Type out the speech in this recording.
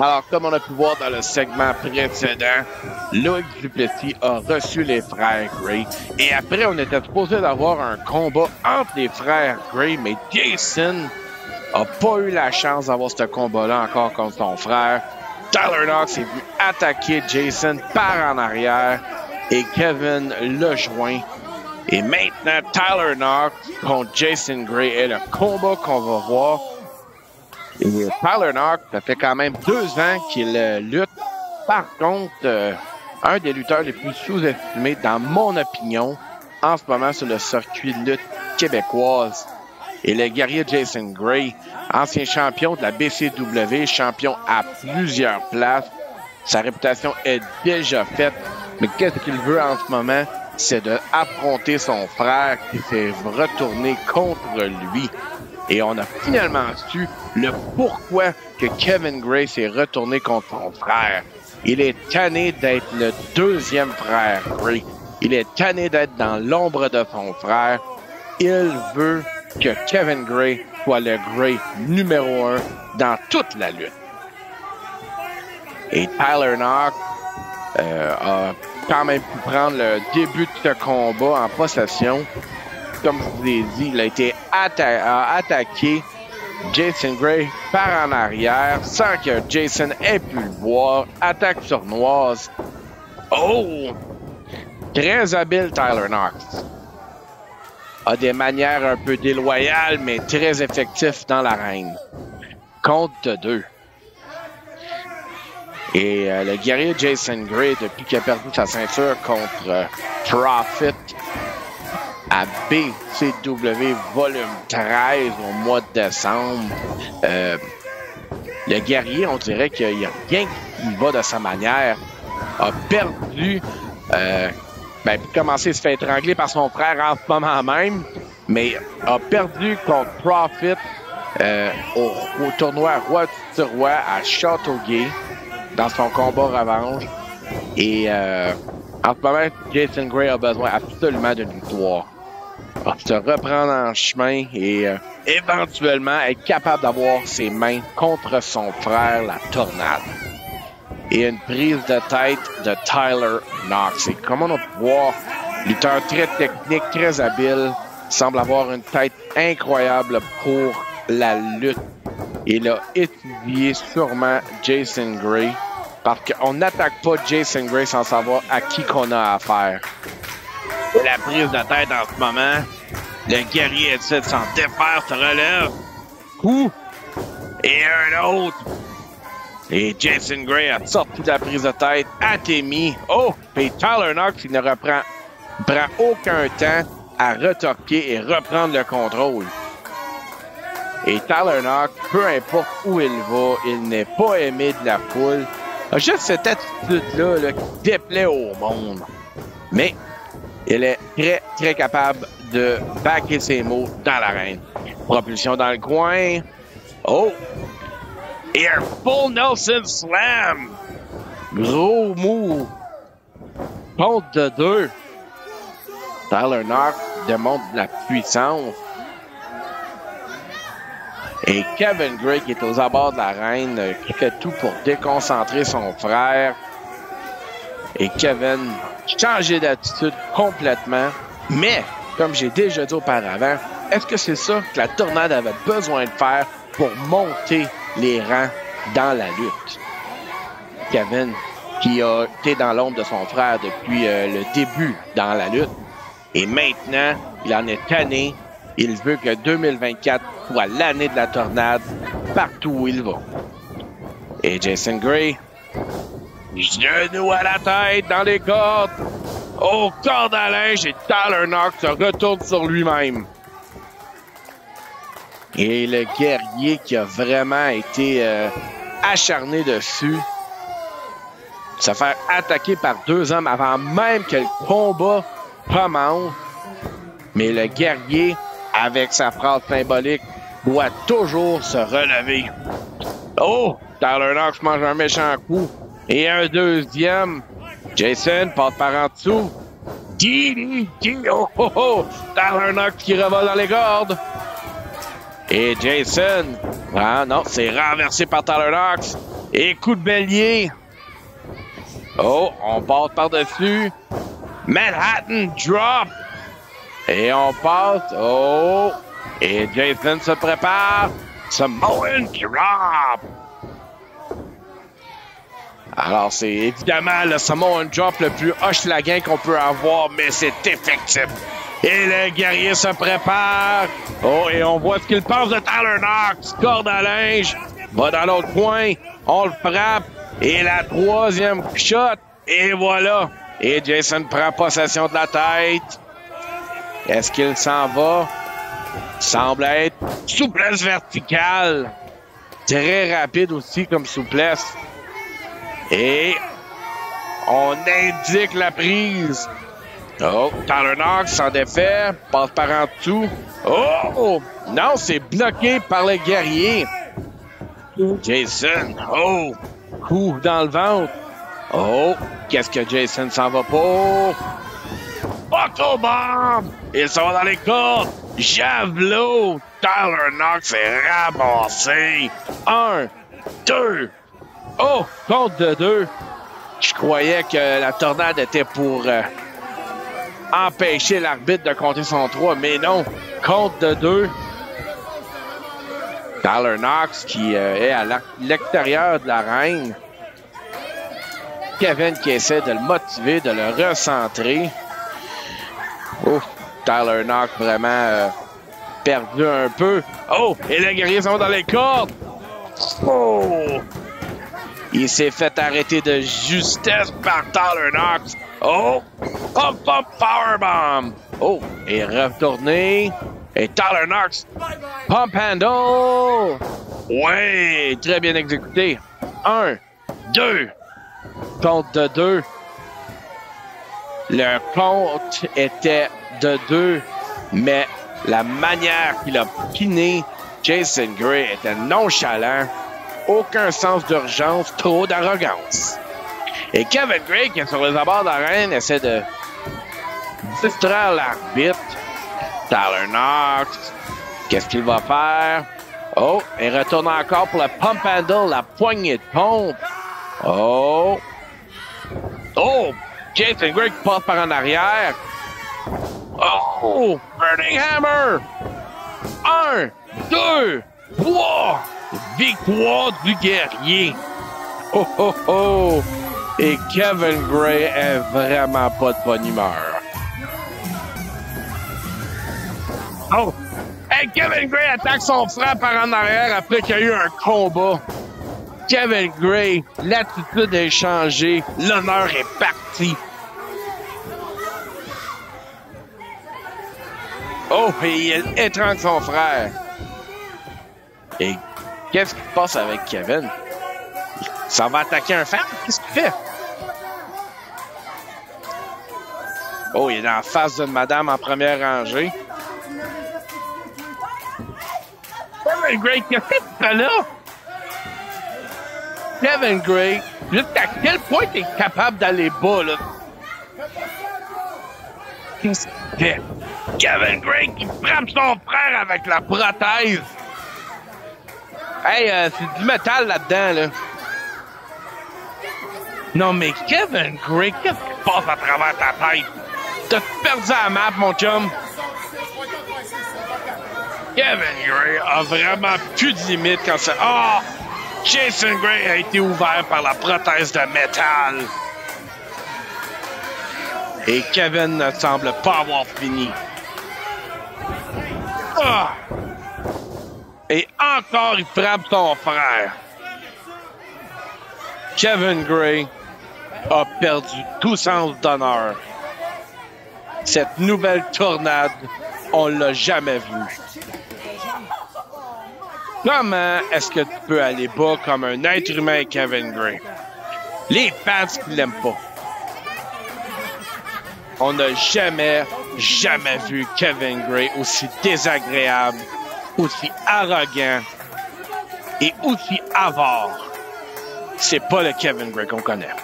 Alors, comme on a pu voir dans le segment précédent, Loïc Duplessis a reçu les frères Gray. Et après, on était supposé d'avoir un combat entre les frères Gray, mais Jason a pas eu la chance d'avoir ce combat-là encore contre son frère. Tyler Knox est venu attaquer Jason par en arrière et Kevin l'a joint. Et maintenant, Tyler Knox contre Jason Gray est le combat qu'on va voir. Et Tyler Knox, ça fait quand même 2 ans qu'il lutte. Par contre, un des lutteurs les plus sous-estimés, dans mon opinion, en ce moment sur le circuit de lutte québécoise. Et le guerrier Jason Gray, ancien champion de la BCW, champion à plusieurs places. Sa réputation est déjà faite. Mais qu'est-ce qu'il veut en ce moment? C'est d'affronter son frère qui s'est retourné contre lui. Et on a finalement su le pourquoi que Kevin Gray s'est retourné contre son frère. Il est tanné d'être le 2e frère Gray. Il est tanné d'être dans l'ombre de son frère. Il veut que Kevin Gray soit le Gray numéro 1 dans toute la lutte. Et Tyler Knox a quand même pu prendre le début de ce combat en possession. Comme je vous ai dit, il a été attaqué Jason Gray par en arrière sans que Jason ait pu le voir. Attaque sournoise. Oh! Très habile Tyler Knox. A des manières un peu déloyales, mais très effectif dans l'arène. Compte de 2. Et le guerrier Jason Gray, depuis qu'il a perdu sa ceinture contre Profit à BCW volume 13 au mois de décembre, le guerrier, on dirait qu'il n'y a rien qui va de sa manière, a perdu, puis commencé à se faire étrangler par son frère en ce moment même, mais a perdu contre Profit au tournoi Roi du Roi à Châteauguay dans son combat revanche. Et en ce moment, Jason Gray a besoin absolument d'une victoire. Il va se reprendre en chemin et éventuellement être capable d'avoir ses mains contre son frère, la Tornade. Et une prise de tête de Tyler Knox. Et comme on a pu voir, lutteur très technique, très habile, semble avoir une tête incroyable pour la lutte. Il a étudié sûrement Jason Gray, parce qu'on n'attaque pas Jason Gray sans savoir à qui qu'on a affaire. La prise de tête en ce moment, le guerrier essaie de s'en défaire, se relève. Coup! Et un autre! Et Jason Gray a sorti de la prise de tête, attémie. Oh! Et Tyler Knox, il ne prend aucun temps à retorquer et reprendre le contrôle. Et Tyler Knox, peu importe où il va, il n'est pas aimé de la foule. A juste cette attitude-là qui déplaît au monde. Mais il est très, très capable de backer ses mots dans l'arène. Propulsion dans le coin. Oh! Et un full Nelson Slam! Gros move. Compte de 2. Tyler Knox démontre de la puissance. Et Kevin Gray, qui est aux abords de l'arène, qui fait tout pour déconcentrer son frère. Et Kevin changé d'attitude complètement. Mais, comme j'ai déjà dit auparavant, est-ce que c'est ça que la Tornade avait besoin de faire pour monter les rangs dans la lutte? Kevin, qui a été dans l'ombre de son frère depuis le début dans la lutte. Et maintenant, il en est tanné. Il veut que 2024 soit l'année de la Tornade partout où il va. Et Jason Gray, genou à la tête dans les cordes. Oh, corde à linge et Tyler Knox se retourne sur lui-même. Et le guerrier qui a vraiment été acharné dessus, se faire attaquer par 2 hommes avant même que le combat commence. Mais le guerrier, avec sa phrase symbolique, doit toujours se relever. Oh! Tyler Knox mange un méchant coup. Et un deuxième. Jason passe par en dessous. Oh, oh, oh! Tyler Knox qui revole dans les cordes. Et Jason, ah non, c'est renversé par Tyler Knox. Et coup de bélier. Oh, on passe par-dessus. Manhattan drop. Et on passe. Oh. Et Jason se prépare. Samoan drop. Alors, c'est évidemment le Samoan drop le plus hoche-laguin qu'on peut avoir, mais c'est effectif. Et le guerrier se prépare. Oh, et on voit ce qu'il pense de Tyler Knox. Corde à linge. Va dans l'autre coin. On le frappe. Et la troisième shot. Et voilà. Et Jason prend possession de la tête. Est-ce qu'il s'en va? Semble être souplesse verticale. Très rapide aussi comme souplesse. Et on indique la prise. Oh, Tyler Knox s'en défait. Passe par en dessous. Oh! Non, c'est bloqué par le guerrier. Jason. Oh! Coup dans le ventre. Oh! Qu'est-ce que Jason s'en va pour? Autobomb! Ils sont dans les cordes. Javelot. Tyler Knox est ramassé. 1, 2. Oh! Compte de 2. Je croyais que la tornade était pour empêcher l'arbitre de compter son 3, mais non. Compte de 2. Tyler Knox qui est à l'extérieur de l'arène. Kevin qui essaie de le motiver, de le recentrer. Oh, Tyler Knox vraiment perdu un peu. Oh, et les guerriers sont dans les cordes. Oh! Il s'est fait arrêter de justesse par Tyler Knox. Oh! Hop, hop, powerbomb! Oh! Et retourné. Et Tyler Knox. Pump handle! Ouais! Très bien exécuté. 1, 2. Compte de 2. Le compte était de 2, mais la manière qu'il a piné Jason Gray était nonchalant. Aucun sens d'urgence, trop d'arrogance. Et Kevin Gray, qui est sur les abords de l'arène, essaie de distraire l'arbitre. Tyler Knox, qu'est-ce qu'il va faire? Oh, il retourne encore pour le pump handle, la poignée de pompe. Oh! Oh! Jason Gray qui passe par en arrière. Oh! Burning Hammer! 1, 2, 3! Victoire du guerrier! Oh, oh, oh! Et Kevin Gray est vraiment pas de bonne humeur. Oh! Hey, Kevin Gray attaque son frère par en arrière après qu'il y a eu un combat. Kevin Gray, l'attitude est changée. L'honneur est parti. Oh, et il étrangle son frère. Et qu'est-ce qui se passe avec Kevin? Ça va attaquer un fan? Qu'est-ce qu'il fait? Oh, il est dans la face d'une madame en première rangée. Kevin Gray, qu'est-ce que tu fais là? Kevin Gray, jusqu'à quel point t'es capable d'aller bas, là? Qu'est-ce qu'il fait? Kevin Gray qui frappe son frère avec la prothèse. Hey, c'est du métal là-dedans, là. Non, mais Kevin Gray, qu'est-ce qui se passe à travers ta tête? T'as perdu la map, mon chum. Kevin Gray a vraiment plus de limites quand c'est... Oh! Jason Gray a été ouvert par la prothèse de métal. Et Kevin ne semble pas avoir fini. Ah! Et encore, il frappe son frère. Kevin Gray a perdu tout sens d'honneur. Cette nouvelle tornade, on l'a jamais vue. Comment est-ce que tu peux aller bas comme un être humain, Kevin Gray? Les fans qui l'aiment pas. On n'a jamais vu Kevin Gray aussi désagréable, aussi arrogant et aussi avare. C'est pas le Kevin Gray qu'on connaît.